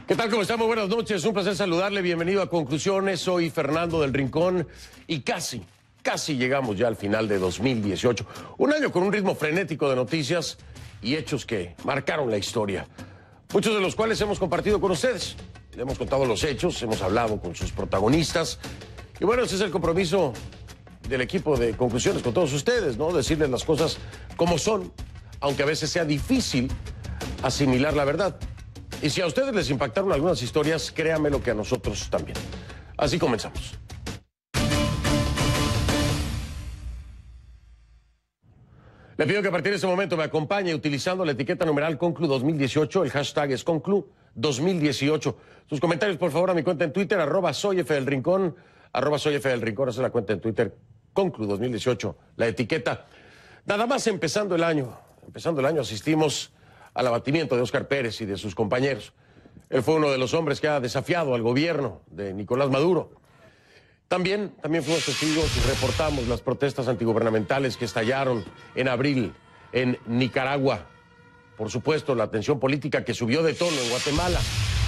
¿Qué tal? ¿Cómo estamos? Buenas noches. Un placer saludarle. Bienvenido a Conclusiones. Soy Fernando del Rincón y casi llegamos ya al final de 2018. Un año con un ritmo frenético de noticias y hechos que marcaron la historia. Muchos de los cuales hemos compartido con ustedes. Le hemos contado los hechos, hemos hablado con sus protagonistas. Y bueno, ese es el compromiso del equipo de Conclusiones con todos ustedes, ¿no? Decirles las cosas como son, aunque a veces sea difícil asimilar la verdad. Y si a ustedes les impactaron algunas historias, créanme lo que a nosotros también. Así comenzamos. Le pido que a partir de ese momento me acompañe utilizando la etiqueta numeral Conclu 2018. El hashtag es Conclu 2018. Sus comentarios, por favor, a mi cuenta en Twitter, @soyfdelrincón, @soyfdelrincón, esa es la cuenta en Twitter, Conclu 2018, la etiqueta. Nada más empezando el año asistimos al abatimiento de Óscar Pérez y de sus compañeros. Él fue uno de los hombres que ha desafiado al gobierno de Nicolás Maduro. También fuimos testigos y reportamos las protestas antigubernamentales que estallaron en abril en Nicaragua. Por supuesto, la tensión política que subió de tono en Guatemala,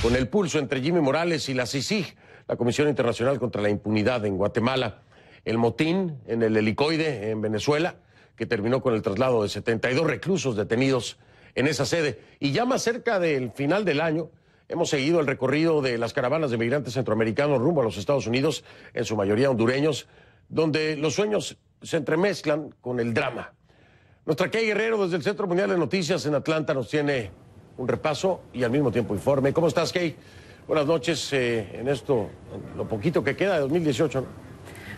con el pulso entre Jimmy Morales y la CICIG, la Comisión Internacional contra la Impunidad en Guatemala. El motín en el Helicoide en Venezuela, que terminó con el traslado de 72 reclusos detenidos en esa sede. Y ya más cerca del final del año, hemos seguido el recorrido de las caravanas de migrantes centroamericanos rumbo a los Estados Unidos, en su mayoría hondureños, donde los sueños se entremezclan con el drama. Nuestra Kay Guerrero, desde el Centro Mundial de Noticias en Atlanta, nos tiene un repaso y al mismo tiempo informe. ¿Cómo estás, Kay? Buenas noches en lo poquito que queda de 2018, ¿no?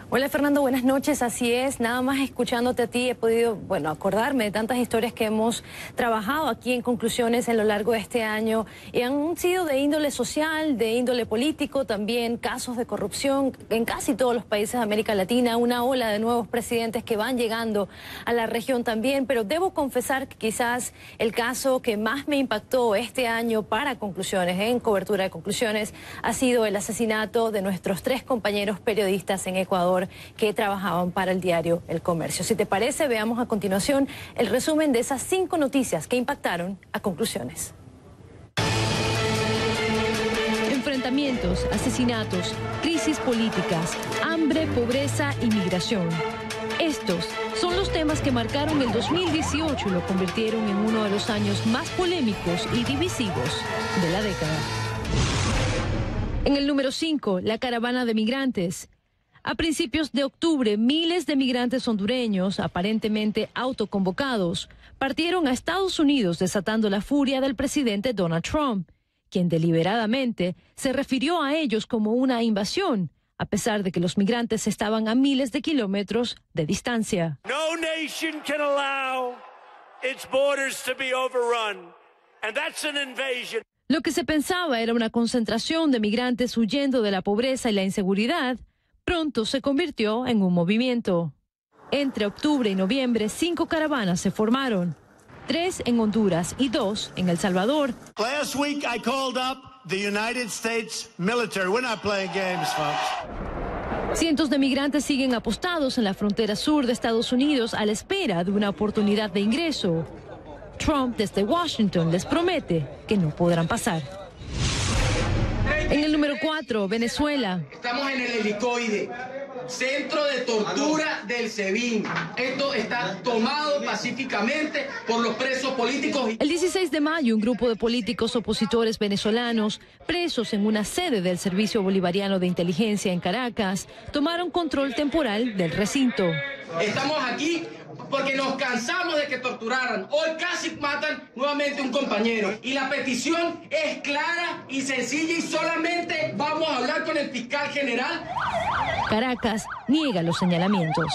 Hola Fernando, buenas noches, así es, nada más escuchándote a ti he podido, acordarme de tantas historias que hemos trabajado aquí en Conclusiones en lo largo de este año y han sido de índole social, de índole político, también casos de corrupción en casi todos los países de América Latina, una ola de nuevos presidentes que van llegando a la región también, pero debo confesar que quizás el caso que más me impactó este año para Conclusiones, en cobertura de Conclusiones, ha sido el asesinato de nuestros 3 compañeros periodistas en Ecuador que trabajaban para el diario El Comercio. Si te parece, veamos a continuación el resumen de esas 5 noticias que impactaron a Conclusiones. Enfrentamientos, asesinatos, crisis políticas, hambre, pobreza y migración. Estos son los temas que marcaron el 2018 y lo convirtieron en uno de los años más polémicos y divisivos de la década. En el número 5, la caravana de migrantes. A principios de octubre, miles de migrantes hondureños, aparentemente autoconvocados, partieron a Estados Unidos desatando la furia del presidente Donald Trump, quien deliberadamente se refirió a ellos como una invasión, a pesar de que los migrantes estaban a miles de kilómetros de distancia. No nation can allow its borders to be overrun, and that's an invasion. Lo que se pensaba era una concentración de migrantes huyendo de la pobreza y la inseguridad, pronto se convirtió en un movimiento. Entre octubre y noviembre, 5 caravanas se formaron, 3 en Honduras y 2 en El Salvador. Last week I called up the United States military. We're not playing games, folks. Cientos de migrantes siguen apostados en la frontera sur de Estados Unidos a la espera de una oportunidad de ingreso. Trump desde Washington les promete que no podrán pasar. En el número 4, Venezuela. Estamos en el Helicoide, centro de tortura del SEBIN. Esto está tomado pacíficamente por los presos políticos. El 16 de mayo, un grupo de políticos opositores venezolanos, presos en una sede del Servicio Bolivariano de Inteligencia en Caracas, tomaron control temporal del recinto. Estamos aquí porque nos cansamos de que torturaran. Hoy casi matan nuevamente un compañero. Y la petición es clara y sencilla y solamente vamos a hablar con el fiscal general. Caracas niega los señalamientos.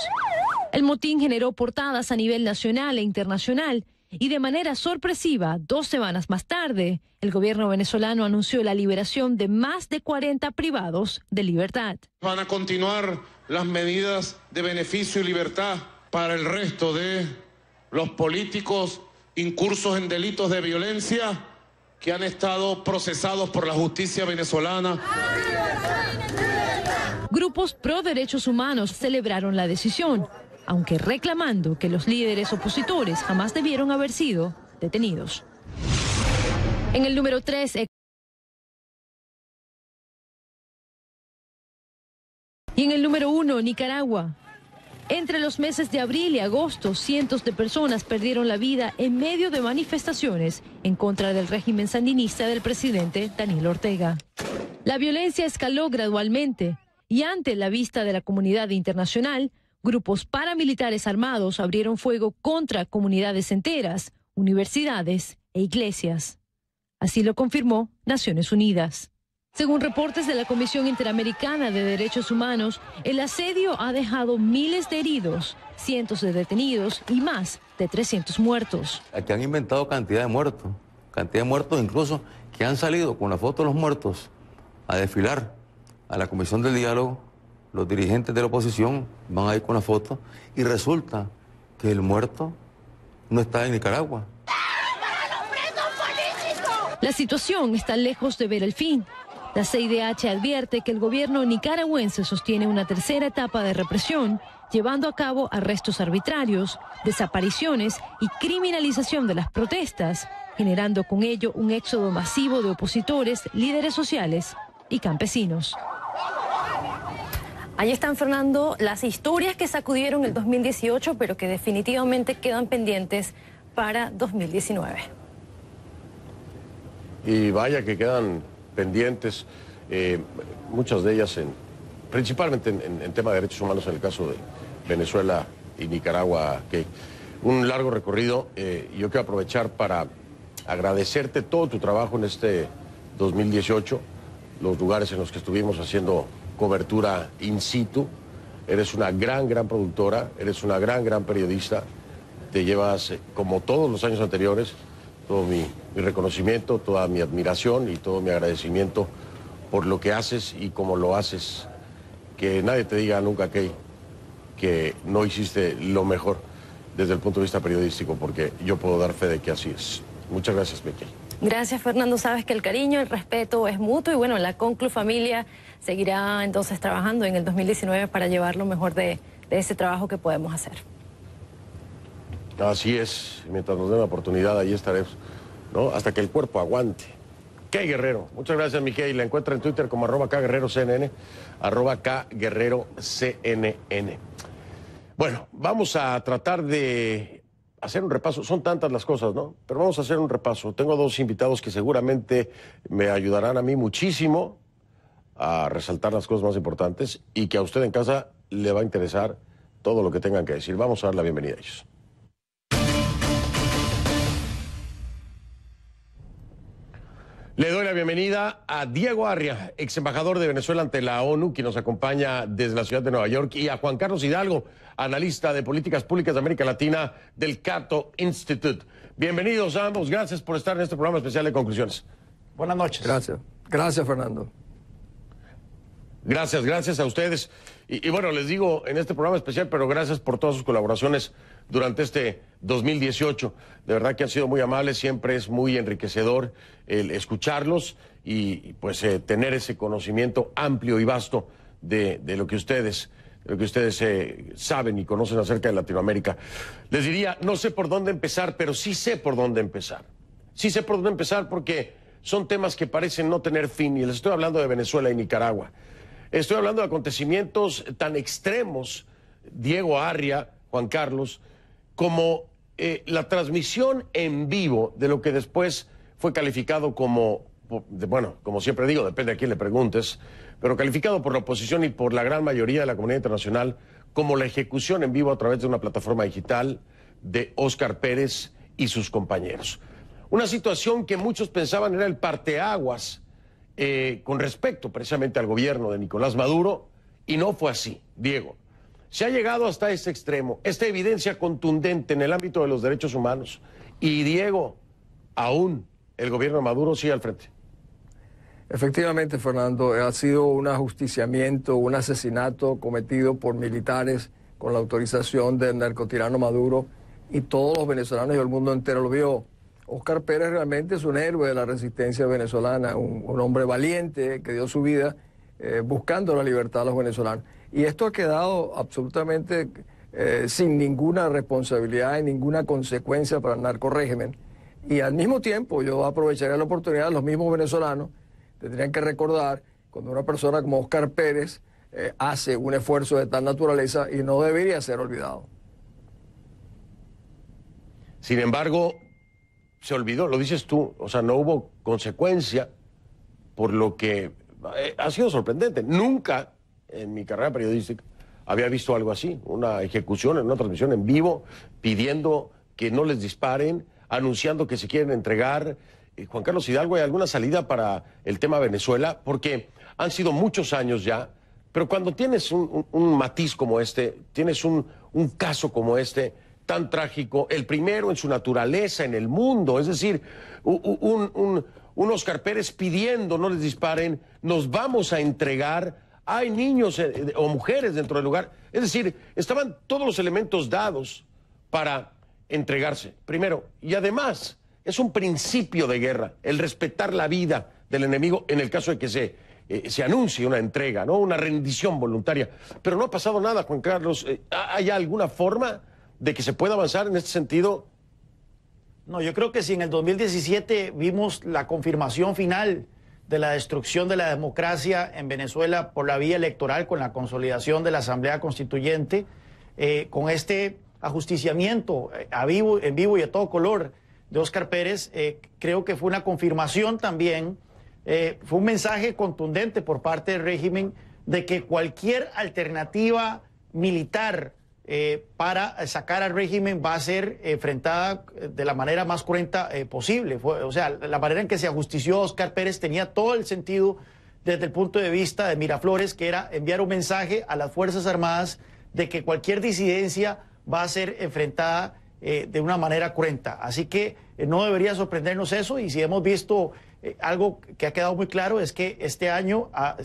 El motín generó portadas a nivel nacional e internacional y de manera sorpresiva, 2 semanas más tarde, el gobierno venezolano anunció la liberación de más de 40 privados de libertad. Van a continuar las medidas de beneficio y libertad para el resto de los políticos incursos en delitos de violencia que han estado procesados por la justicia venezolana. Grupos pro derechos humanos celebraron la decisión, aunque reclamando que los líderes opositores jamás debieron haber sido detenidos. En el número 3, Nicaragua. Entre los meses de abril y agosto, cientos de personas perdieron la vida en medio de manifestaciones en contra del régimen sandinista del presidente Daniel Ortega. La violencia escaló gradualmente y ante la vista de la comunidad internacional, grupos paramilitares armados abrieron fuego contra comunidades enteras, universidades e iglesias. Así lo confirmó Naciones Unidas. Según reportes de la Comisión Interamericana de Derechos Humanos, el asedio ha dejado miles de heridos, cientos de detenidos y más de 300 muertos. Aquí han inventado cantidad de muertos incluso que han salido con la foto de los muertos a desfilar a la Comisión del Diálogo. Los dirigentes de la oposición van a ir con la foto y resulta que el muerto no está en Nicaragua. La situación está lejos de ver el fin. La CIDH advierte que el gobierno nicaragüense sostiene una tercera etapa de represión, llevando a cabo arrestos arbitrarios, desapariciones y criminalización de las protestas, generando con ello un éxodo masivo de opositores, líderes sociales y campesinos. Ahí están, Fernando, las historias que sacudieron el 2018, pero que definitivamente quedan pendientes para 2019. Y vaya que quedan pendientes, muchas de ellas principalmente en tema de derechos humanos en el caso de Venezuela y Nicaragua, que un largo recorrido. Yo quiero aprovechar para agradecerte todo tu trabajo en este 2018, los lugares en los que estuvimos haciendo cobertura in situ. Eres una gran productora, eres una gran periodista, te llevas, como todos los años anteriores, todo mi reconocimiento, toda mi admiración y todo mi agradecimiento por lo que haces y cómo lo haces. Que nadie te diga nunca que no hiciste lo mejor desde el punto de vista periodístico, porque yo puedo dar fe de que así es. Muchas gracias, Mickey. Gracias, Fernando. Sabes que el cariño, el respeto es mutuo y bueno, la Conclu Familia seguirá entonces trabajando en el 2019 para llevar lo mejor de ese trabajo que podemos hacer. Así es, mientras nos den la oportunidad, ahí estaremos, ¿no? Hasta que el cuerpo aguante. ¡Qué guerrero! Muchas gracias, Mickey. La encuentra en Twitter como @KGuerreroCNN, @KGuerreroCNN. Bueno, vamos a tratar de hacer un repaso. Son tantas las cosas, ¿no? Pero vamos a hacer un repaso. Tengo dos invitados que seguramente me ayudarán a mí muchísimo a resaltar las cosas más importantes y que a usted en casa le va a interesar todo lo que tengan que decir. Vamos a dar la bienvenida a ellos. Le doy la bienvenida a Diego Arria, ex embajador de Venezuela ante la ONU, quien nos acompaña desde la ciudad de Nueva York, y a Juan Carlos Hidalgo, analista de políticas públicas de América Latina del Cato Institute. Bienvenidos a ambos, gracias por estar en este programa especial de Conclusiones. Buenas noches. Gracias, Fernando. Gracias a ustedes. Y bueno, les digo en este programa especial, pero gracias por todas sus colaboraciones durante este 2018. De verdad que han sido muy amables, siempre es muy enriquecedor el escucharlos y pues tener ese conocimiento amplio y vasto de lo que ustedes saben y conocen acerca de Latinoamérica. Les diría, no sé por dónde empezar, pero sí sé por dónde empezar. Sí sé por dónde empezar porque son temas que parecen no tener fin, y les estoy hablando de Venezuela y Nicaragua. Estoy hablando de acontecimientos tan extremos, Diego Arria, Juan Carlos, como la transmisión en vivo de lo que después fue calificado como, bueno, como siempre digo, depende a quién le preguntes, pero calificado por la oposición y por la gran mayoría de la comunidad internacional como la ejecución en vivo a través de una plataforma digital de Óscar Pérez y sus compañeros. Una situación que muchos pensaban era el parteaguas con respecto precisamente al gobierno de Nicolás Maduro, y no fue así, Diego. Se ha llegado hasta este extremo, esta evidencia contundente en el ámbito de los derechos humanos, y Diego, aún el gobierno de Maduro sigue al frente. Efectivamente, Fernando, ha sido un ajusticiamiento, un asesinato cometido por militares con la autorización del narcotirano Maduro, y todos los venezolanos y el mundo entero lo vio. Óscar Pérez realmente es un héroe de la resistencia venezolana, un hombre valiente que dio su vida buscando la libertad de los venezolanos. Y esto ha quedado absolutamente sin ninguna responsabilidad y ninguna consecuencia para el narcorrégimen. Y al mismo tiempo yo aprovecharía la oportunidad, los mismos venezolanos tendrían que recordar cuando una persona como Óscar Pérez hace un esfuerzo de tal naturaleza y no debería ser olvidado. Sin embargo, se olvidó, lo dices tú, o sea, no hubo consecuencia, por lo que ha sido sorprendente. Nunca en mi carrera periodística había visto algo así, una ejecución en una transmisión en vivo, pidiendo que no les disparen, anunciando que se quieren entregar. Juan Carlos Hidalgo, ¿hay alguna salida para el tema Venezuela? Porque han sido muchos años ya, pero cuando tienes un matiz como este, tienes un caso como este, tan trágico, el primero en su naturaleza en el mundo, es decir, un Óscar Pérez pidiendo no les disparen, nos vamos a entregar, hay niños o mujeres dentro del lugar, es decir, estaban todos los elementos dados para entregarse, primero, y además es un principio de guerra, el respetar la vida del enemigo en el caso de que se anuncie una entrega, ¿no? Una rendición voluntaria, pero no ha pasado nada, Juan Carlos, ¿hay alguna forma de que se pueda avanzar en este sentido? No, yo creo que si en el 2017 vimos la confirmación final de la destrucción de la democracia en Venezuela por la vía electoral, con la consolidación de la Asamblea Constituyente, con este ajusticiamiento en vivo y a todo color de Óscar Pérez, creo que fue una confirmación también, fue un mensaje contundente por parte del régimen de que cualquier alternativa militar para sacar al régimen va a ser enfrentada de la manera más cruenta posible. O sea, la manera en que se ajustició a Óscar Pérez tenía todo el sentido desde el punto de vista de Miraflores, que era enviar un mensaje a las Fuerzas Armadas de que cualquier disidencia va a ser enfrentada de una manera cruenta. Así que no debería sorprendernos eso, y si hemos visto algo que ha quedado muy claro es que este año ha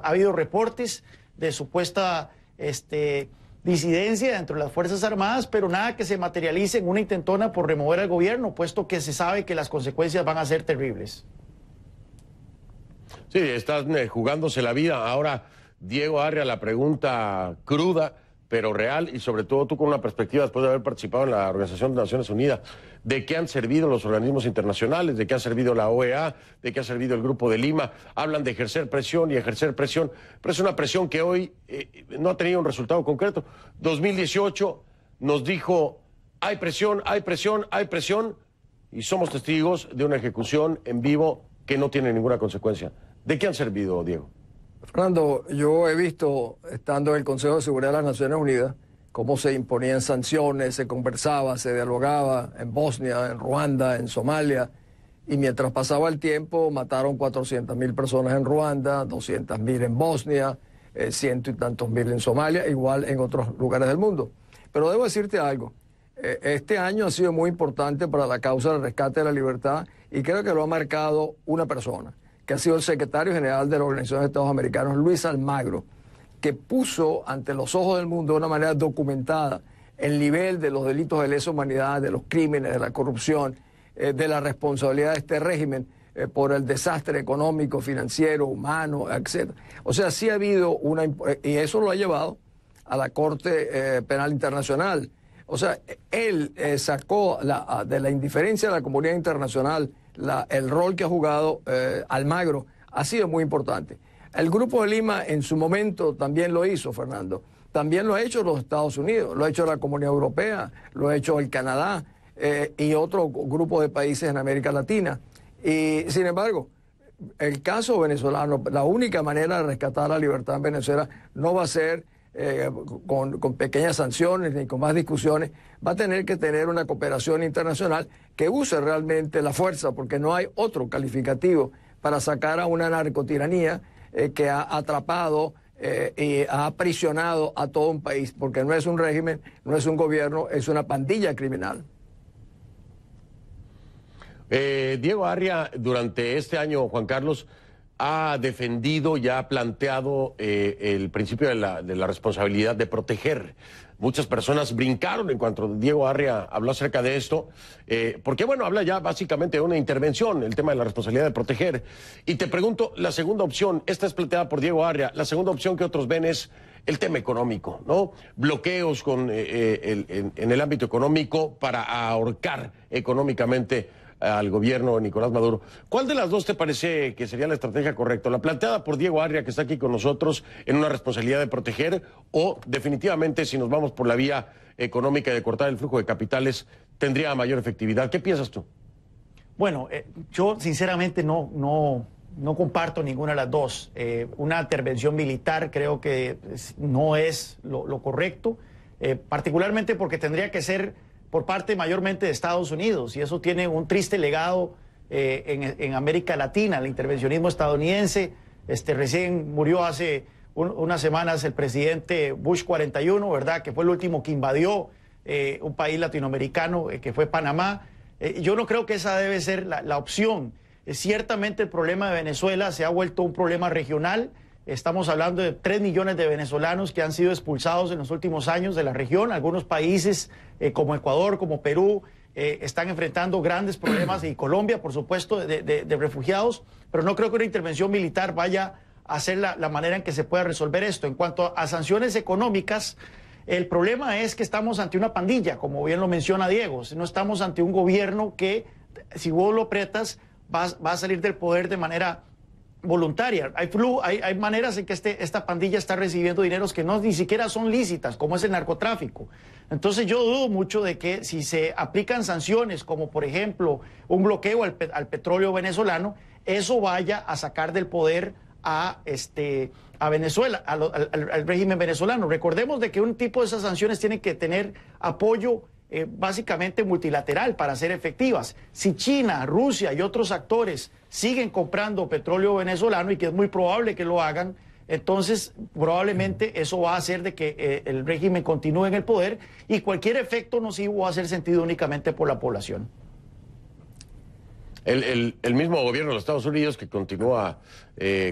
habido reportes de supuesta disidencia dentro de las Fuerzas Armadas, pero nada que se materialice en una intentona por remover al gobierno, puesto que se sabe que las consecuencias van a ser terribles. Sí, están jugándose la vida. Ahora, Diego Arria, la pregunta cruda, pero real, y sobre todo tú con una perspectiva después de haber participado en la Organización de Naciones Unidas, ¿de qué han servido los organismos internacionales? ¿De qué ha servido la OEA? ¿De qué ha servido el Grupo de Lima? Hablan de ejercer presión y ejercer presión, pero es una presión que hoy no ha tenido un resultado concreto. 2018 nos dijo, hay presión, hay presión, hay presión, y somos testigos de una ejecución en vivo que no tiene ninguna consecuencia. ¿De qué han servido, Diego? Fernando, yo he visto, estando en el Consejo de Seguridad de las Naciones Unidas, cómo se imponían sanciones, se conversaba, se dialogaba en Bosnia, en Ruanda, en Somalia, y mientras pasaba el tiempo mataron 400.000 personas en Ruanda, 200.000 en Bosnia, ciento y tantos mil en Somalia, igual en otros lugares del mundo. Pero debo decirte algo, este año ha sido muy importante para la causa del rescate de la libertad, y creo que lo ha marcado una persona, que ha sido el secretario general de la Organización de Estados Americanos, Luis Almagro, que puso ante los ojos del mundo de una manera documentada el nivel de los delitos de lesa humanidad, de los crímenes, de la corrupción, de la responsabilidad de este régimen por el desastre económico, financiero, humano, etc. O sea, sí ha habido y eso lo ha llevado a la Corte Penal Internacional. O sea, él sacó de la indiferencia de la comunidad internacional el rol que ha jugado Almagro ha sido muy importante. El Grupo de Lima en su momento también lo hizo, Fernando. También lo ha hecho los Estados Unidos, lo ha hecho la Comunidad Europea, lo ha hecho el Canadá y otro grupo de países en América Latina. Y sin embargo, el caso venezolano, la única manera de rescatar la libertad en Venezuela no va a ser con pequeñas sanciones ni con más discusiones, va a tener que tener una cooperación internacional que use realmente la fuerza, porque no hay otro calificativo para sacar a una narcotiranía que ha atrapado y ha aprisionado a todo un país, porque no es un régimen, no es un gobierno, es una pandilla criminal. Diego Arria, durante este año, Juan Carlos, ha defendido y ha planteado el principio de la responsabilidad de proteger. Muchas personas brincaron en cuanto Diego Arria habló acerca de esto, porque bueno, habla ya básicamente de una intervención, el tema de la responsabilidad de proteger. Y te pregunto, la segunda opción, esta es planteada por Diego Arria, la segunda opción que otros ven es el tema económico, ¿no? Bloqueos en el ámbito económico para ahorcar económicamente al gobierno de Nicolás Maduro. ¿Cuál de las dos te parece que sería la estrategia correcta? ¿La planteada por Diego Arria, que está aquí con nosotros, en una responsabilidad de proteger, o definitivamente, si nos vamos por la vía económica de cortar el flujo de capitales, tendría mayor efectividad? ¿Qué piensas tú? Bueno, yo sinceramente no comparto ninguna de las dos. Una intervención militar creo que no es lo correcto, particularmente porque tendría que ser por parte mayormente de Estados Unidos, y eso tiene un triste legado en América Latina, el intervencionismo estadounidense. Recién murió hace unas semanas el presidente Bush 41, ¿verdad?, que fue el último que invadió un país latinoamericano, que fue Panamá. Yo no creo que esa debe ser la opción. Ciertamente el problema de Venezuela se ha vuelto un problema regional. Estamos hablando de 3 millones de venezolanos que han sido expulsados en los últimos años de la región. Algunos países como Ecuador, como Perú, están enfrentando grandes problemas, y Colombia, por supuesto, de refugiados. Pero no creo que una intervención militar vaya a ser la manera en que se pueda resolver esto. En cuanto a sanciones económicas, el problema es que estamos ante una pandilla, como bien lo menciona Diego. No estamos ante un gobierno que, si vos lo apretas, va a salir del poder de manera voluntaria. Hay maneras en que esta pandilla está recibiendo dineros que ni siquiera son lícitas, como es el narcotráfico. Entonces yo dudo mucho de que si se aplican sanciones, como por ejemplo un bloqueo al petróleo venezolano, eso vaya a sacar del poder a Venezuela, al régimen venezolano. Recordemos de que un tipo de esas sanciones tiene que tener apoyo básicamente multilateral para ser efectivas. Si China, Rusia y otros actores siguen comprando petróleo venezolano, y que es muy probable que lo hagan, entonces probablemente eso va a hacer de que el régimen continúe en el poder, y cualquier efecto nocivo va a ser sentido únicamente por la población. El mismo gobierno de los Estados Unidos que continúa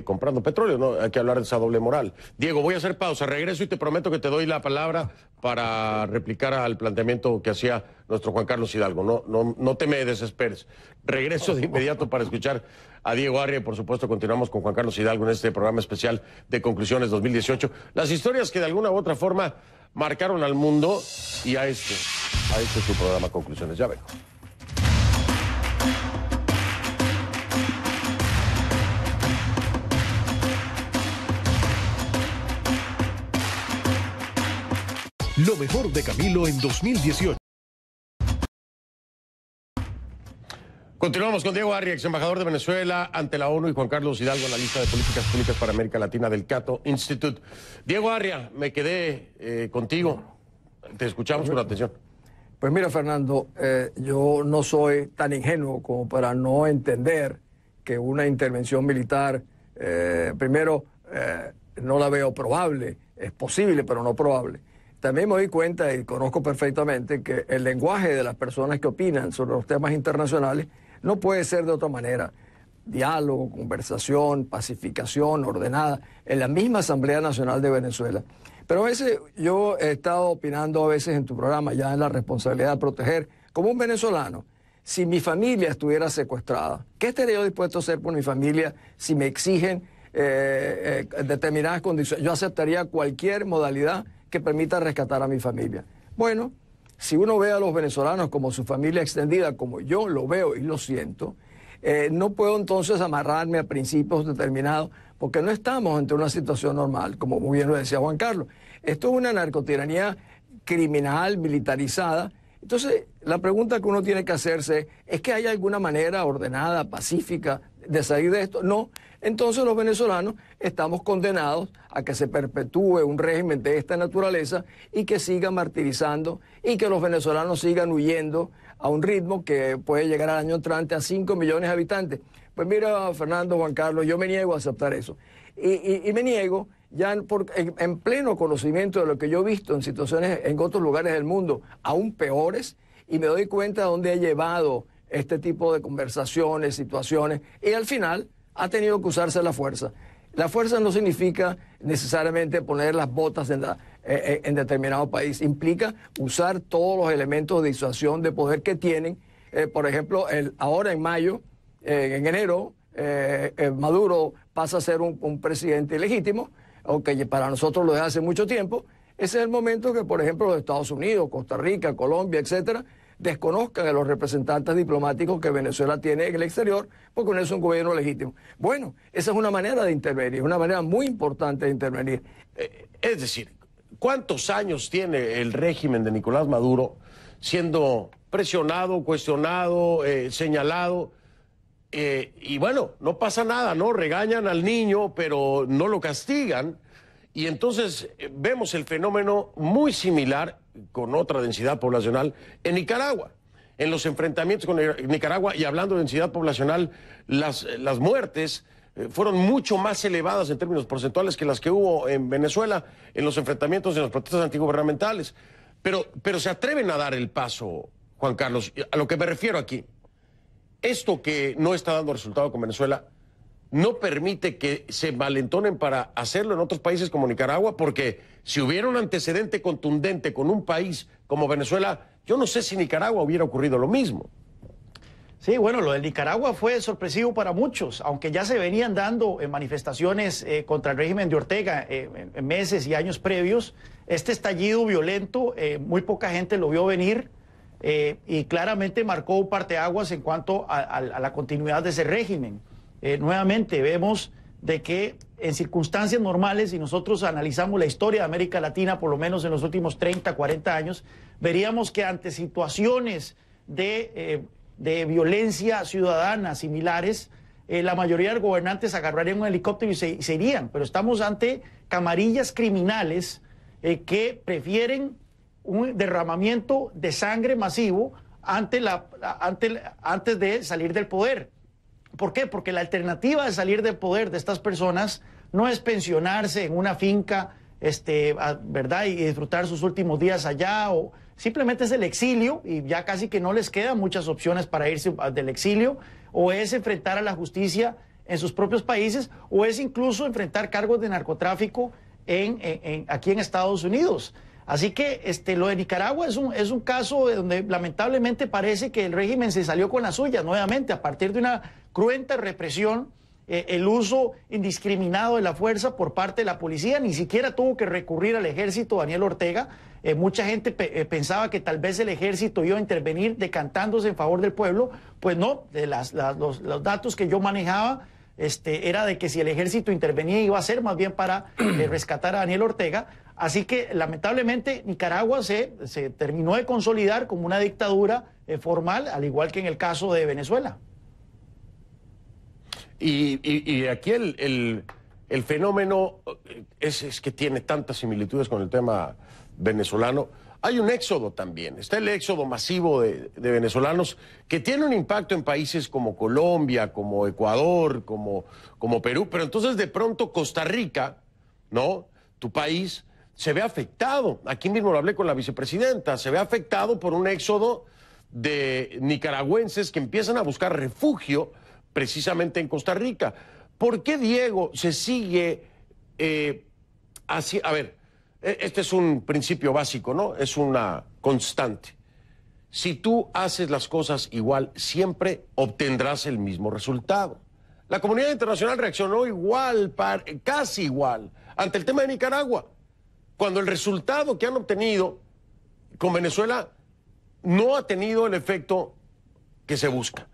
comprando petróleo, ¿no? Hay que hablar de esa doble moral. Diego, voy a hacer pausa, regreso y te prometo que te doy la palabra para replicar al planteamiento que hacía nuestro Juan Carlos Hidalgo. No te me desesperes. Regreso de inmediato para escuchar a Diego Arria, y por supuesto continuamos con Juan Carlos Hidalgo en este programa especial de Conclusiones 2018. Las historias que de alguna u otra forma marcaron al mundo, y a este es su programa Conclusiones. Ya vengo. Lo mejor de Camilo en 2018. Continuamos con Diego Arria, ex embajador de Venezuela ante la ONU, y Juan Carlos Hidalgo, analista de políticas públicas para América Latina del Cato Institute. Diego Arria, me quedé contigo. Te escuchamos con atención. Pues mira, Fernando, yo no soy tan ingenuo como para no entender que una intervención militar, primero, no la veo probable. Es posible, pero no probable. También me doy cuenta y conozco perfectamente que el lenguaje de las personas que opinan sobre los temas internacionales no puede ser de otra manera. Diálogo, conversación, pacificación ordenada en la misma Asamblea Nacional de Venezuela. Pero a veces yo he estado opinando a veces en tu programa ya en la responsabilidad de proteger, como un venezolano, si mi familia estuviera secuestrada, ¿qué estaría yo dispuesto a hacer por mi familia si me exigen determinadas condiciones? Yo aceptaría cualquier modalidad que permita rescatar a mi familia. Bueno, si uno ve a los venezolanos como su familia extendida, como yo lo veo y lo siento, no puedo entonces amarrarme a principios determinados, porque no estamos ante una situación normal, como muy bien lo decía Juan Carlos. Esto es una narcotiranía criminal, militarizada. Entonces, la pregunta que uno tiene que hacerse es que ¿hay alguna manera ordenada, pacífica, de salir de esto? No. Entonces los venezolanos estamos condenados a que se perpetúe un régimen de esta naturaleza y que siga martirizando, y que los venezolanos sigan huyendo a un ritmo que puede llegar al año entrante a 5 millones de habitantes. Pues mira, Fernando, Juan Carlos, yo me niego a aceptar eso. Y me niego ya en pleno conocimiento de lo que yo he visto en situaciones en otros lugares del mundo aún peores, y me doy cuenta de dónde ha llevado este tipo de conversaciones, situaciones, y al final ha tenido que usarse la fuerza. La fuerza no significa necesariamente poner las botas en determinado país. Implica usar todos los elementos de disuasión de poder que tienen. Por ejemplo, ahora en mayo, en enero, Maduro pasa a ser un presidente ilegítimo, aunque para nosotros lo es hace mucho tiempo. Ese es el momento que, por ejemplo, los Estados Unidos, Costa Rica, Colombia, etcétera, desconozcan a los representantes diplomáticos que Venezuela tiene en el exterior, porque no es un gobierno legítimo. Bueno, esa es una manera de intervenir, una manera muy importante de intervenir. Es decir, ¿cuántos años tiene el régimen de Nicolás Maduro siendo presionado, cuestionado, señalado? Y bueno, no pasa nada, ¿no? Regañan al niño, pero no lo castigan. Y entonces vemos el fenómeno muy similar, con otra densidad poblacional, en Nicaragua. En los enfrentamientos con Nicaragua, y hablando de densidad poblacional, las muertes fueron mucho más elevadas en términos porcentuales que las que hubo en Venezuela en los enfrentamientos, en las protestas antigubernamentales. Pero se atreven a dar el paso, Juan Carlos. A lo que me refiero aquí, esto que no está dando resultado con Venezuela no permite que se malentonen para hacerlo en otros países como Nicaragua, porque si hubiera un antecedente contundente con un país como Venezuela, yo no sé si Nicaragua hubiera ocurrido lo mismo. Sí, bueno, lo de Nicaragua fue sorpresivo para muchos, aunque ya se venían dando manifestaciones contra el régimen de Ortega en meses y años previos. Este estallido violento, muy poca gente lo vio venir y claramente marcó un parteaguas en cuanto a la continuidad de ese régimen. Nuevamente vemos de que en circunstancias normales, si nosotros analizamos la historia de América Latina, por lo menos en los últimos 30, 40 años, veríamos que ante situaciones de violencia ciudadana similares, la mayoría de los gobernantes agarrarían un helicóptero y se irían. Pero estamos ante camarillas criminales que prefieren un derramamiento de sangre masivo antes de salir del poder. ¿Por qué? Porque la alternativa de salir del poder de estas personas no es pensionarse en una finca, ¿verdad? Y disfrutar sus últimos días allá, o simplemente es el exilio, y ya casi que no les quedan muchas opciones para irse del exilio, o es enfrentar a la justicia en sus propios países, o es incluso enfrentar cargos de narcotráfico aquí en Estados Unidos. Así que lo de Nicaragua es un caso donde lamentablemente parece que el régimen se salió con la suya nuevamente a partir de una cruenta represión, el uso indiscriminado de la fuerza por parte de la policía. Ni siquiera tuvo que recurrir al ejército Daniel Ortega. Mucha gente pensaba que tal vez el ejército iba a intervenir decantándose en favor del pueblo. Pues no, los datos que yo manejaba era de que si el ejército intervenía iba a ser más bien para rescatar a Daniel Ortega. Así que lamentablemente Nicaragua se terminó de consolidar como una dictadura formal, al igual que en el caso de Venezuela. Y aquí el fenómeno es que tiene tantas similitudes con el tema venezolano. Hay un éxodo también, está el éxodo masivo de venezolanos que tiene un impacto en países como Colombia, como Ecuador, como Perú, pero entonces de pronto Costa Rica, ¿no? Tu país se ve afectado. Aquí mismo lo hablé con la vicepresidenta, se ve afectado por un éxodo de nicaragüenses que empiezan a buscar refugio precisamente en Costa Rica. ¿Por qué, Diego, se sigue así? A ver, este es un principio básico, ¿no? Es una constante. Si tú haces las cosas igual, siempre obtendrás el mismo resultado. La comunidad internacional reaccionó igual, casi igual, ante el tema de Nicaragua, cuando el resultado que han obtenido con Venezuela no ha tenido el efecto que se busca.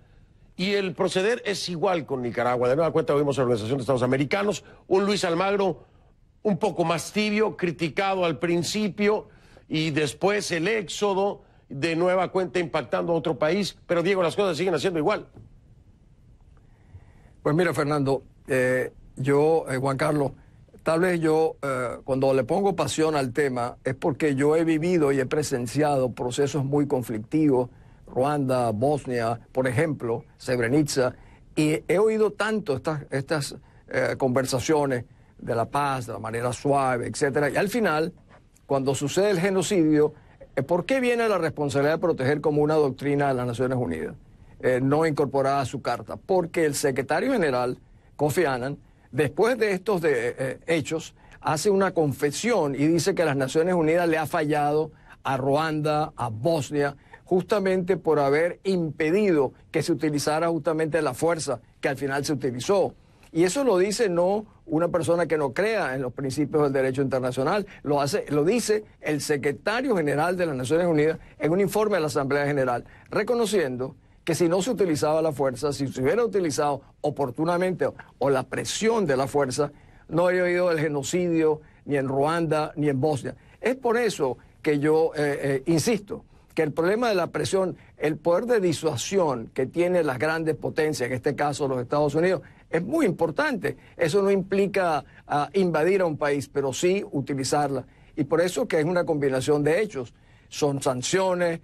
Y el proceder es igual con Nicaragua. De nueva cuenta vimos a la Organización de Estados Americanos, un Luis Almagro un poco más tibio, criticado al principio, y después el éxodo, de nueva cuenta impactando a otro país. Pero Diego, las cosas siguen haciendo igual. Pues mira, Fernando, Juan Carlos, tal vez yo, cuando le pongo pasión al tema, es porque yo he vivido y he presenciado procesos muy conflictivos, Ruanda, Bosnia, por ejemplo, Srebrenica, y he oído tanto estas conversaciones de la paz, de la manera suave, etcétera, y al final, cuando sucede el genocidio, ¿por qué viene la responsabilidad de proteger como una doctrina de las Naciones Unidas, no incorporada a su carta? Porque el secretario general, Kofi Annan, después de estos hechos, hace una confesión y dice que las Naciones Unidas le ha fallado a Ruanda, a Bosnia, justamente por haber impedido que se utilizara justamente la fuerza que al final se utilizó. Y eso lo dice no una persona que no crea en los principios del derecho internacional, lo dice el secretario general de las Naciones Unidas en un informe de la Asamblea General, reconociendo que si no se utilizaba la fuerza, si se hubiera utilizado oportunamente o la presión de la fuerza, no habría habido el genocidio ni en Ruanda ni en Bosnia. Es por eso que yo insisto que el problema de la presión, el poder de disuasión que tienen las grandes potencias, en este caso los Estados Unidos, es muy importante. Eso no implica invadir a un país, pero sí utilizarla. Y por eso que es una combinación de hechos. Son sanciones,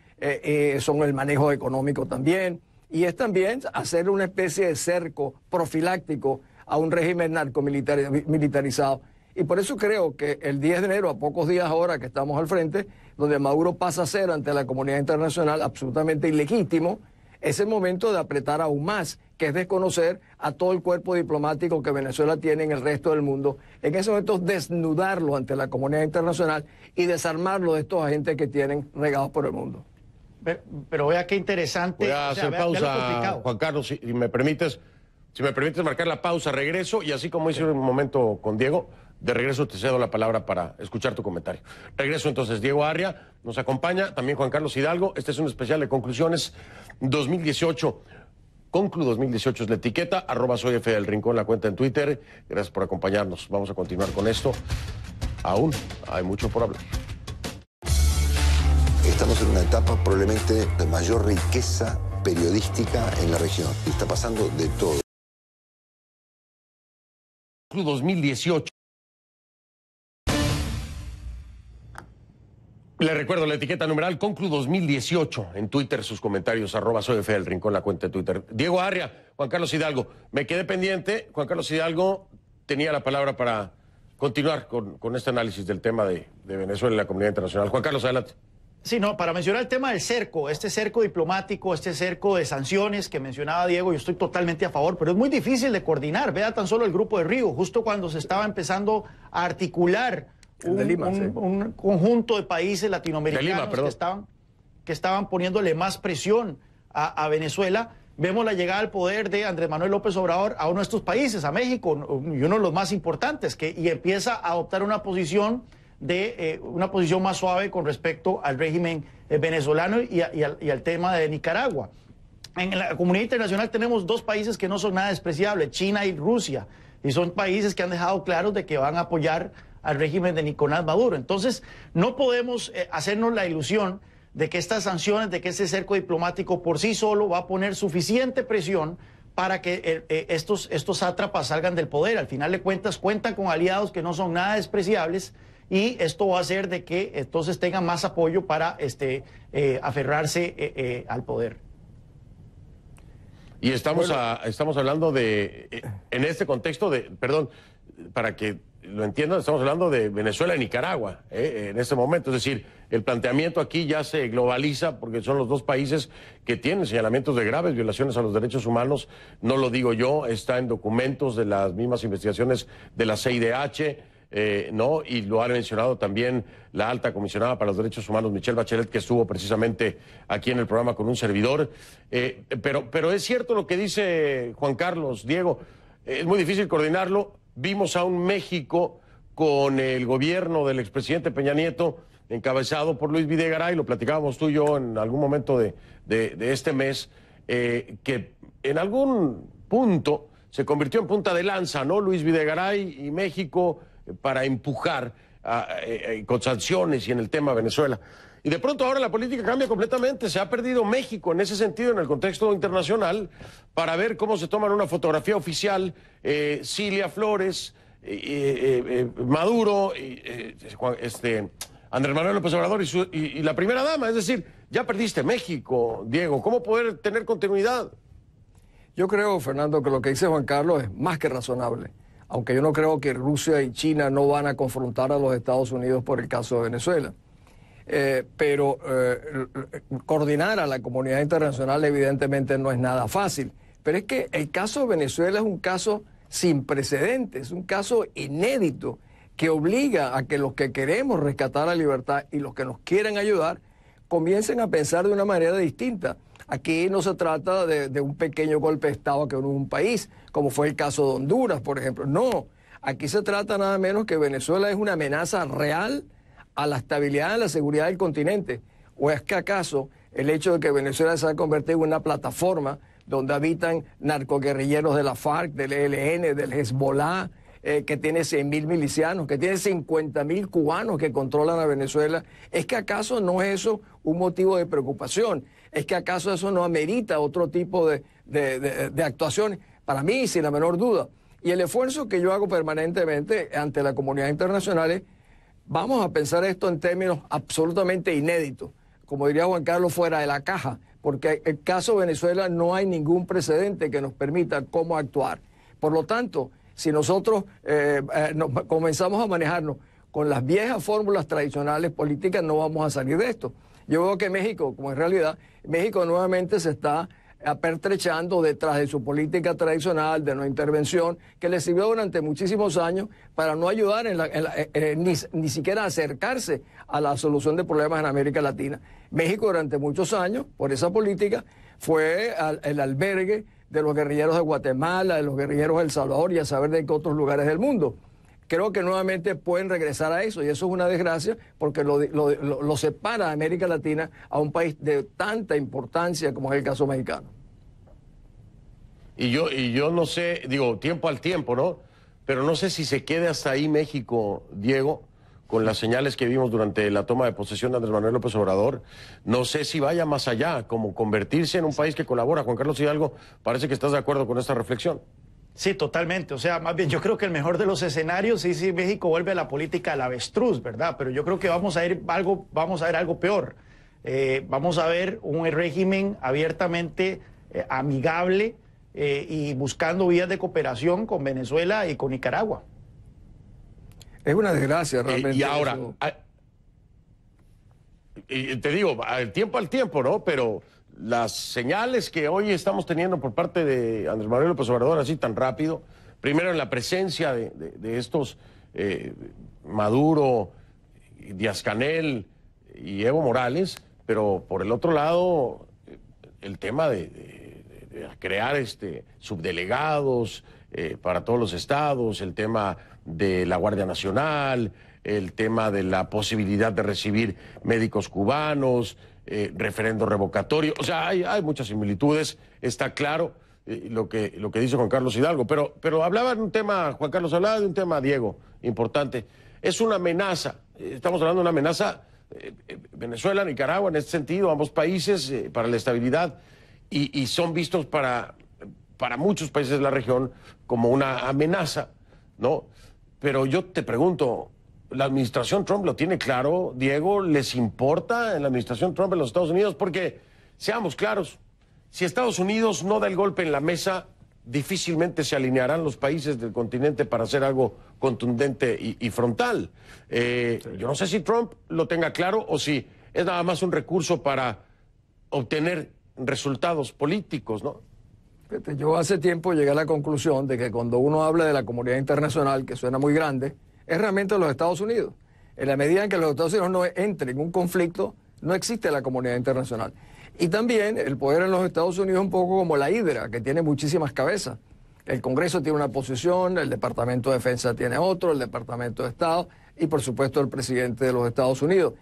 son el manejo económico también, y es también hacer una especie de cerco profiláctico a un régimen narcomilitarizado. Y por eso creo que el 10 de enero, a pocos días ahora que estamos al frente, donde Maduro pasa a ser ante la comunidad internacional absolutamente ilegítimo, es el momento de apretar aún más, que es desconocer a todo el cuerpo diplomático que Venezuela tiene en el resto del mundo. En ese momento desnudarlo ante la comunidad internacional y desarmarlo de estos agentes que tienen regados por el mundo. Pero vea qué interesante. Voy a hacer pausa, Juan Carlos, si me permites marcar la pausa, regreso, y así como hice un momento con Diego, de regreso te cedo la palabra para escuchar tu comentario. Regreso entonces, Diego Arria nos acompaña, también Juan Carlos Hidalgo. Este es un especial de conclusiones 2018. Conclu 2018 es la etiqueta, @soy F del Rincón, la cuenta en Twitter. Gracias por acompañarnos. Vamos a continuar con esto. Aún hay mucho por hablar. Estamos en una etapa probablemente de mayor riqueza periodística en la región. Y está pasando de todo. Conclu 2018. Le recuerdo la etiqueta numeral Conclu 2018 en Twitter, sus comentarios @soy F del Rincón, la cuenta de Twitter. Diego Arria, Juan Carlos Hidalgo, me quedé pendiente. Juan Carlos Hidalgo tenía la palabra para continuar con este análisis del tema de Venezuela y la comunidad internacional. Juan Carlos, adelante. Sí, no, para mencionar el tema del cerco, este cerco diplomático, este cerco de sanciones que mencionaba Diego, yo estoy totalmente a favor, pero es muy difícil de coordinar. Vea tan solo el Grupo de Río, justo cuando se estaba empezando a articular un conjunto de países latinoamericanos que estaban poniéndole más presión a Venezuela. Vemos la llegada al poder de Andrés Manuel López Obrador a uno de estos países, a México, y uno de los más importantes, y empieza a adoptar una posición más suave con respecto al régimen venezolano y al tema de Nicaragua. En la comunidad internacional tenemos dos países que no son nada despreciables, China y Rusia, y son países que han dejado claros de que van a apoyar al régimen de Nicolás Maduro. Entonces, no podemos hacernos la ilusión de que estas sanciones, de que ese cerco diplomático por sí solo va a poner suficiente presión para que estos sátrapas salgan del poder. Al final de cuentas, cuentan con aliados que no son nada despreciables, y esto va a hacer de que entonces tengan más apoyo para aferrarse al poder. Y estamos hablando de, en este contexto perdón, para que lo entiendan, estamos hablando de Venezuela y Nicaragua en este momento. Es decir, el planteamiento aquí ya se globaliza porque son los dos países que tienen señalamientos de graves violaciones a los derechos humanos. No lo digo yo, está en documentos de las mismas investigaciones de la CIDH, ¿no? Y lo ha mencionado también la alta comisionada para los derechos humanos, Michelle Bachelet, que estuvo precisamente aquí en el programa con un servidor. Pero es cierto lo que dice Juan Carlos, Diego, es muy difícil coordinarlo. Vimos a un México con el gobierno del expresidente Peña Nieto, encabezado por Luis Videgaray, lo platicábamos tú y yo en algún momento de este mes, que en algún punto se convirtió en punta de lanza, ¿no? Luis Videgaray y México para empujar con sanciones y en el tema Venezuela. Y de pronto ahora la política cambia completamente, se ha perdido México en ese sentido en el contexto internacional para ver cómo se toman una fotografía oficial, Cilia Flores, Maduro, Andrés Manuel López Obrador y la primera dama. Es decir, ya perdiste México, Diego, ¿cómo poder tener continuidad? Yo creo, Fernando, que lo que dice Juan Carlos es más que razonable, aunque yo no creo que Rusia y China no van a confrontar a los Estados Unidos por el caso de Venezuela. Pero coordinar a la comunidad internacional evidentemente no es nada fácil. Pero es que el caso de Venezuela es un caso sin precedentes, un caso inédito que obliga a que los que queremos rescatar la libertad y los que nos quieren ayudar comiencen a pensar de una manera distinta. Aquí no se trata de un pequeño golpe de Estado que en un país, como fue el caso de Honduras, por ejemplo. No, aquí se trata nada menos que Venezuela es una amenaza real a la estabilidad y la seguridad del continente. ¿O es que acaso el hecho de que Venezuela se ha convertido en una plataforma donde habitan narcoguerrilleros de la FARC, del ELN, del Hezbollah, que tiene 100.000 milicianos, que tiene 50.000 cubanos que controlan a Venezuela? ¿Es que acaso no es eso un motivo de preocupación? ¿Es que acaso eso no amerita otro tipo de actuaciones? Para mí, sin la menor duda. Y el esfuerzo que yo hago permanentemente ante la comunidad internacional es, vamos a pensar esto en términos absolutamente inéditos, como diría Juan Carlos, fuera de la caja, porque el caso Venezuela no hay ningún precedente que nos permita cómo actuar. Por lo tanto, si nosotros comenzamos a manejarnos con las viejas fórmulas tradicionales políticas, no vamos a salir de esto. Yo veo que México, como en realidad, México nuevamente se está apertrechando detrás de su política tradicional de no intervención, que le sirvió durante muchísimos años para no ayudar ni siquiera acercarse a la solución de problemas en América Latina. México durante muchos años, por esa política, fue el albergue de los guerrilleros de Guatemala, de los guerrilleros de El Salvador y a saber de qué otros lugares del mundo. Creo que nuevamente pueden regresar a eso y eso es una desgracia porque lo separa a América Latina a un país de tanta importancia como es el caso mexicano. Y yo no sé, digo, tiempo al tiempo, ¿no? Pero no sé si se quede hasta ahí México, Diego, con las señales que vimos durante la toma de posesión de Andrés Manuel López Obrador. No sé si vaya más allá, como convertirse en un país que colabora. Juan Carlos Hidalgo, parece que estás de acuerdo con esta reflexión. Sí, totalmente. O sea, más bien yo creo que el mejor de los escenarios, sí, México vuelve a la política del avestruz, ¿verdad? Pero yo creo que vamos a ver algo peor. Vamos a ver un régimen abiertamente amigable y buscando vías de cooperación con Venezuela y con Nicaragua. Es una desgracia realmente. Y ahora, te digo, tiempo al tiempo, ¿no? Pero las señales que hoy estamos teniendo por parte de Andrés Manuel López Obrador, así tan rápido, primero en la presencia de estos Maduro, Díaz-Canel y Evo Morales, pero por el otro lado, el tema de crear subdelegados para todos los estados, el tema de la Guardia Nacional, el tema de la posibilidad de recibir médicos cubanos, referendo revocatorio. O sea, hay muchas similitudes, está claro lo que dice Juan Carlos Hidalgo. Pero hablaba de un tema, Juan Carlos hablaba de un tema, Diego, importante. Es una amenaza, estamos hablando de una amenaza, Venezuela, Nicaragua, en este sentido, ambos países, para la estabilidad, y son vistos para muchos países de la región como una amenaza, ¿no? Pero yo te pregunto, ¿la administración Trump lo tiene claro, Diego? ¿Les importa en la administración Trump en los Estados Unidos? Porque, seamos claros, si Estados Unidos no da el golpe en la mesa, difícilmente se alinearán los países del continente para hacer algo contundente y frontal. Yo no sé si Trump lo tenga claro o si es nada más un recurso para obtener resultados políticos, ¿no? Yo hace tiempo llegué a la conclusión de que cuando uno habla de la comunidad internacional, que suena muy grande, es realmente los Estados Unidos. En la medida en que los Estados Unidos no entren en un conflicto, no existe la comunidad internacional. Y también el poder en los Estados Unidos es un poco como la hidra, que tiene muchísimas cabezas. El Congreso tiene una posición, el Departamento de Defensa tiene otro, el Departamento de Estado y por supuesto el presidente de los Estados Unidos.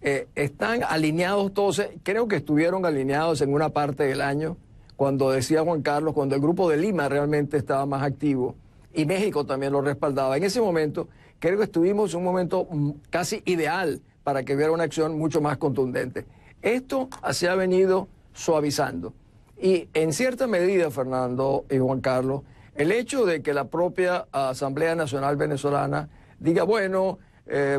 Están alineados todos, creo que estuvieron alineados en una parte del año, cuando decía Juan Carlos, cuando el Grupo de Lima realmente estaba más activo y México también lo respaldaba. En ese momento creo que estuvimos en un momento casi ideal para que hubiera una acción mucho más contundente. Esto se ha venido suavizando y en cierta medida, Fernando y Juan Carlos, el hecho de que la propia Asamblea Nacional Venezolana diga, bueno,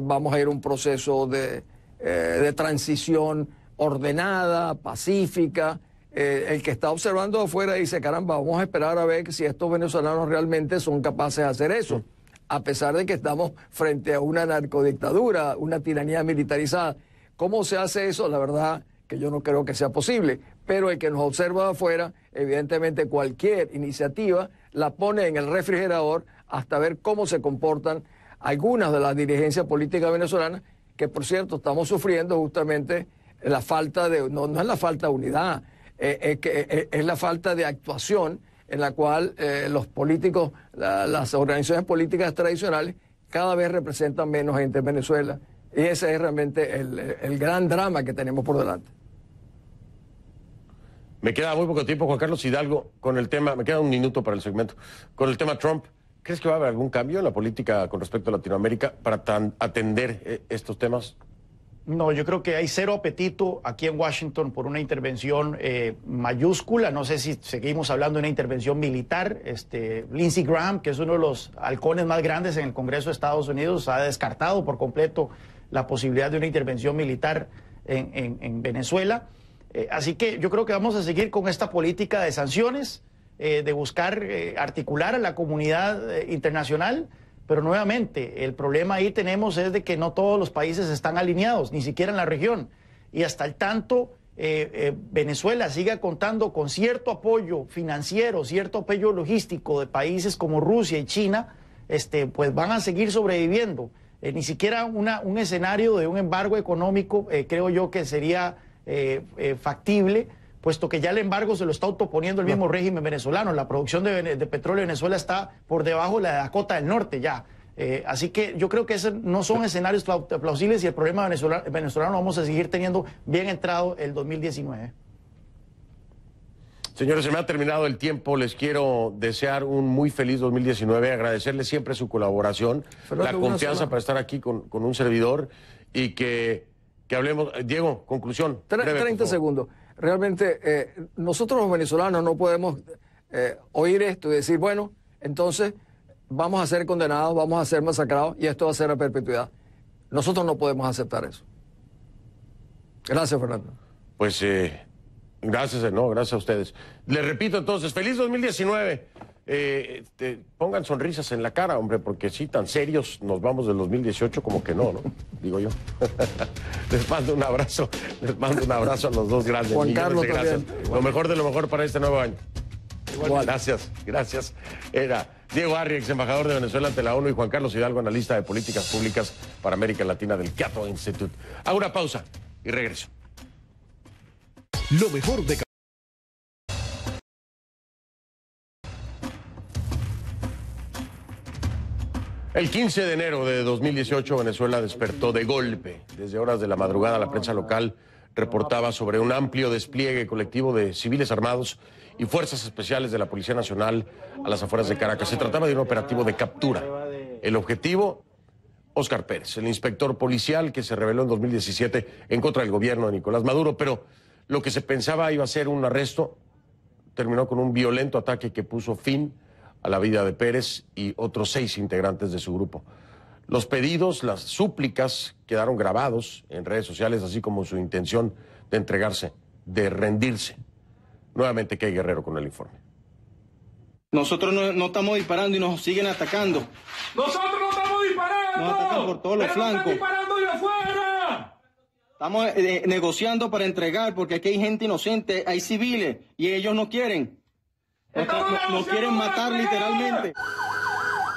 vamos a ir a un proceso de transición ordenada, pacífica, el que está observando afuera dice, caramba, vamos a esperar a ver si estos venezolanos realmente son capaces de hacer eso, a pesar de que estamos frente a una narcodictadura, una tiranía militarizada. ¿Cómo se hace eso? La verdad que yo no creo que sea posible, pero el que nos observa de afuera, evidentemente cualquier iniciativa la pone en el refrigerador hasta ver cómo se comportan algunas de las dirigencias políticas venezolanas, que por cierto estamos sufriendo justamente la falta de, no es la falta de unidad, es la falta de actuación en la cual los políticos, las organizaciones políticas tradicionales cada vez representan menos gente en Venezuela. Y ese es realmente el gran drama que tenemos por delante. Me queda muy poco tiempo, Juan Carlos Hidalgo, con el tema, me queda un minuto para el segmento, con el tema Trump. ¿Crees que va a haber algún cambio en la política con respecto a Latinoamérica para atender estos temas? No, yo creo que hay cero apetito aquí en Washington por una intervención mayúscula. No sé si seguimos hablando de una intervención militar. Lindsey Graham, que es uno de los halcones más grandes en el Congreso de Estados Unidos, ha descartado por completo la posibilidad de una intervención militar en Venezuela. Así que yo creo que vamos a seguir con esta política de sanciones, de buscar articular a la comunidad internacional. Pero nuevamente, el problema ahí tenemos es de que no todos los países están alineados, ni siquiera en la región. Y hasta el tanto Venezuela siga contando con cierto apoyo financiero, cierto apoyo logístico de países como Rusia y China, pues van a seguir sobreviviendo. Ni siquiera un escenario de un embargo económico creo yo que sería factible, puesto que ya el embargo se lo está autoponiendo el mismo régimen venezolano. La producción de petróleo en Venezuela está por debajo de la de Dakota del Norte ya. Así que yo creo que esos no son escenarios plausibles y el problema venezolano vamos a seguir teniendo bien entrado el 2019. Señores, se me ha terminado el tiempo. Les quiero desear un muy feliz 2019, agradecerles siempre su colaboración, la confianza para estar aquí con un servidor y que hablemos. Diego, conclusión. 30 segundos. Realmente nosotros los venezolanos no podemos oír esto y decir, bueno, entonces vamos a ser condenados, vamos a ser masacrados y esto va a ser a perpetuidad. Nosotros no podemos aceptar eso. Gracias, Fernando. Pues gracias a ustedes. Les repito entonces, feliz 2019. Pongan sonrisas en la cara, hombre, porque sí, tan serios nos vamos del 2018 como que no, digo yo. Les mando un abrazo a los dos grandes. Juan Carlos gracias. También. Lo mejor de lo mejor para este nuevo año. Igual. Gracias. Era Diego Arri, ex embajador de Venezuela ante la ONU, y Juan Carlos Hidalgo, analista de políticas públicas para América Latina del Cato Institute. Hago una pausa y regreso. Lo mejor de El 15 de enero de 2018, Venezuela despertó de golpe. Desde horas de la madrugada, la prensa local reportaba sobre un amplio despliegue colectivo de civiles armados y fuerzas especiales de la Policía Nacional a las afueras de Caracas. Se trataba de un operativo de captura. El objetivo, Óscar Pérez, el inspector policial que se rebeló en 2017 en contra del gobierno de Nicolás Maduro, pero lo que se pensaba iba a ser un arresto terminó con un violento ataque que puso fin a la vida de Pérez y otros 6 integrantes de su grupo. Los pedidos, las súplicas quedaron grabados en redes sociales, así como su intención de entregarse, de rendirse. Nuevamente, Key Guerrero con el informe. Nosotros no estamos disparando y nos siguen atacando. ¡Nosotros no estamos disparando! Nos atacan por todos los flancos. ¡Pero están disparando de afuera! Estamos negociando para entregar porque aquí hay gente inocente, hay civiles y ellos no quieren. Nos quieren matar literalmente.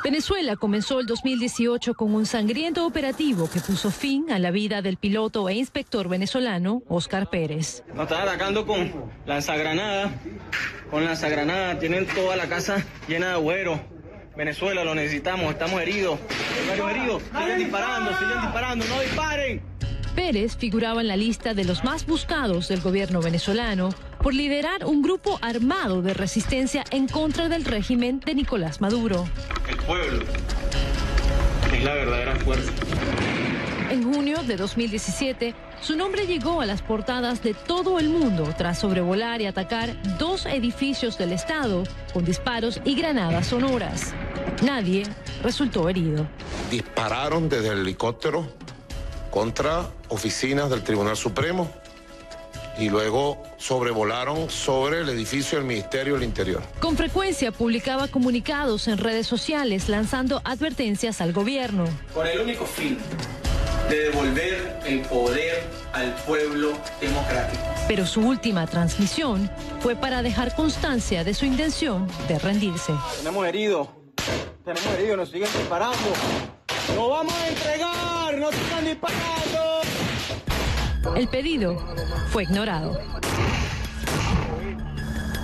Venezuela comenzó el 2018 con un sangriento operativo que puso fin a la vida del piloto e inspector venezolano Óscar Pérez. Nos están atacando con lanzagranadas. Tienen toda la casa llena de agüeros. Venezuela, lo necesitamos, estamos heridos. Siguen disparando, no disparen. Pérez figuraba en la lista de los más buscados del gobierno venezolano por liderar un grupo armado de resistencia en contra del régimen de Nicolás Maduro. El pueblo es la verdadera fuerza. En junio de 2017, su nombre llegó a las portadas de todo el mundo tras sobrevolar y atacar 2 edificios del Estado con disparos y granadas sonoras. Nadie resultó herido. Dispararon desde el helicóptero contra oficinas del Tribunal Supremo y luego sobrevolaron sobre el edificio del Ministerio del Interior. Con frecuencia publicaba comunicados en redes sociales lanzando advertencias al gobierno. Con el único fin de devolver el poder al pueblo democrático. Pero su última transmisión fue para dejar constancia de su intención de rendirse. Tenemos heridos, nos siguen disparando. ¡No vamos a entregar! ¡No están disparando! El pedido fue ignorado.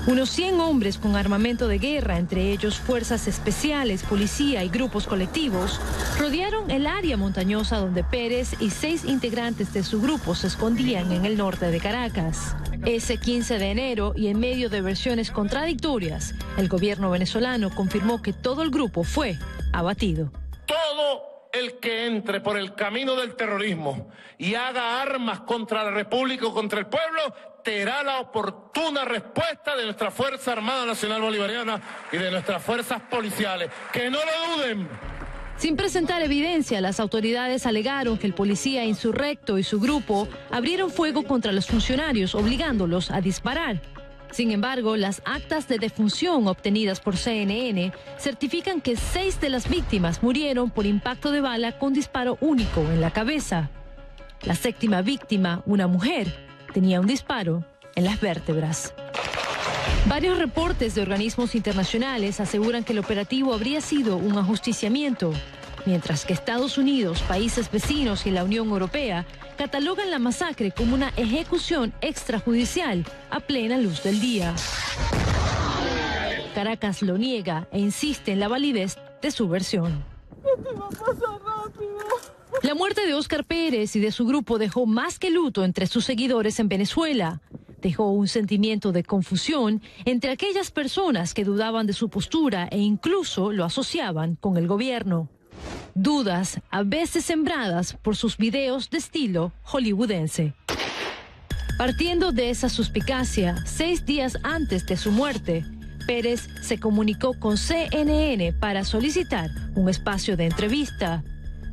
Unos 100 hombres con armamento de guerra, entre ellos fuerzas especiales, policía y grupos colectivos, rodearon el área montañosa donde Pérez y 6 integrantes de su grupo se escondían en el norte de Caracas. Ese 15 de enero, y en medio de versiones contradictorias, el gobierno venezolano confirmó que todo el grupo fue abatido. Todo el que entre por el camino del terrorismo y haga armas contra la República o contra el pueblo, tendrá la oportuna respuesta de nuestra Fuerza Armada Nacional Bolivariana y de nuestras fuerzas policiales. ¡Que no lo duden! Sin presentar evidencia, las autoridades alegaron que el policía insurrecto y su grupo abrieron fuego contra los funcionarios, obligándolos a disparar. Sin embargo, las actas de defunción obtenidas por CNN certifican que 6 de las víctimas murieron por impacto de bala con disparo único en la cabeza. La 7ª víctima, una mujer, tenía un disparo en las vértebras. Varios reportes de organismos internacionales aseguran que el operativo habría sido un ajusticiamiento, mientras que Estados Unidos, países vecinos y la Unión Europea catalogan la masacre como una ejecución extrajudicial a plena luz del día. Caracas lo niega e insiste en la validez de su versión. Esto va a pasar rápido. La muerte de Óscar Pérez y de su grupo dejó más que luto entre sus seguidores en Venezuela. Dejó un sentimiento de confusión entre aquellas personas que dudaban de su postura e incluso lo asociaban con el gobierno. Dudas a veces sembradas por sus videos de estilo hollywoodense. Partiendo de esa suspicacia, 6 días antes de su muerte, Pérez se comunicó con CNN para solicitar un espacio de entrevista.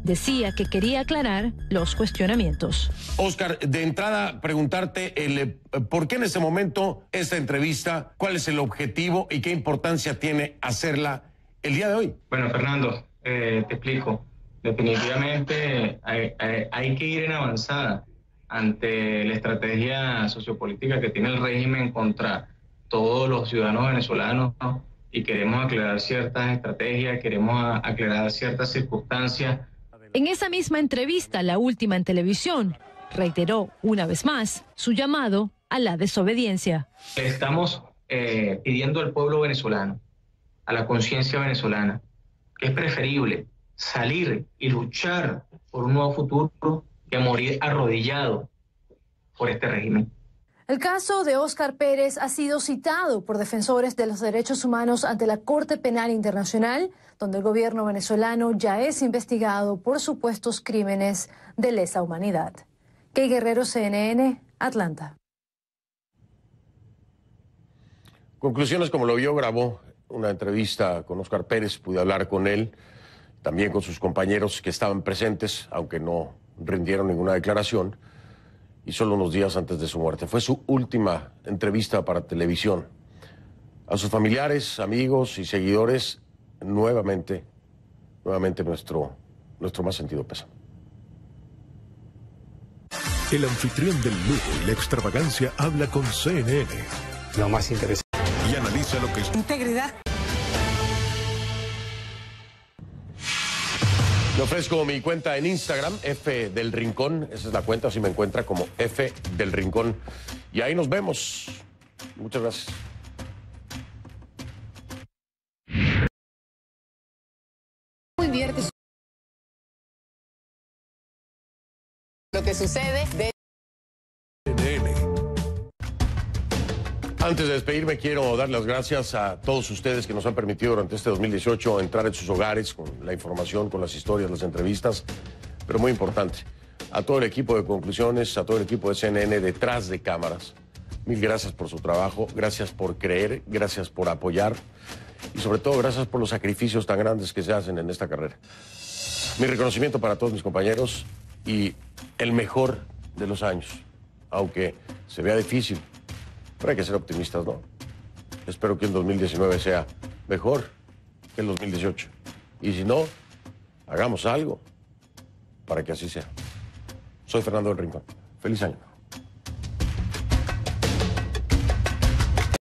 Decía que quería aclarar los cuestionamientos. Óscar, de entrada preguntarte por qué en ese momento esta entrevista, cuál es el objetivo y qué importancia tiene hacerla el día de hoy. Bueno, Fernando, te explico. Definitivamente hay que ir en avanzada ante la estrategia sociopolítica que tiene el régimen contra todos los ciudadanos venezolanos, ¿no? Y queremos aclarar ciertas estrategias, queremos aclarar ciertas circunstancias. En esa misma entrevista, la última en televisión, reiteró una vez más su llamado a la desobediencia. Le estamos pidiendo al pueblo venezolano, a la conciencia venezolana, que es preferible salir y luchar por un nuevo futuro que morir arrodillado por este régimen. El caso de Óscar Pérez ha sido citado por defensores de los derechos humanos ante la Corte Penal Internacional, donde el gobierno venezolano ya es investigado por supuestos crímenes de lesa humanidad. Key Guerrero, CNN, Atlanta. Conclusiones como lo vio, grabó una entrevista con Óscar Pérez, pude hablar con él, también con sus compañeros que estaban presentes, aunque no rindieron ninguna declaración, y solo unos días antes de su muerte. Fue su última entrevista para televisión. A sus familiares, amigos y seguidores, nuevamente nuestro más sentido pésame. El anfitrión del lujo y la extravagancia habla con CNN. Lo más interesante. Y analiza lo que es integridad. Le ofrezco mi cuenta en Instagram, F del Rincón. Esa es la cuenta, así me encuentra como F del Rincón. Y ahí nos vemos. Muchas gracias. Muy divierte lo que sucede de... Antes de despedirme, quiero dar las gracias a todos ustedes que nos han permitido durante este 2018 entrar en sus hogares con la información, con las historias, las entrevistas, pero muy importante, a todo el equipo de Conclusiones, a todo el equipo de CNN detrás de cámaras. Mil gracias por su trabajo, gracias por creer, gracias por apoyar y sobre todo gracias por los sacrificios tan grandes que se hacen en esta carrera. Mi reconocimiento para todos mis compañeros y el mejor de los años, aunque se vea difícil. Pero hay que ser optimistas, ¿no? Espero que el 2019 sea mejor que el 2018. Y si no, hagamos algo para que así sea. Soy Fernando del Rincón. Feliz año.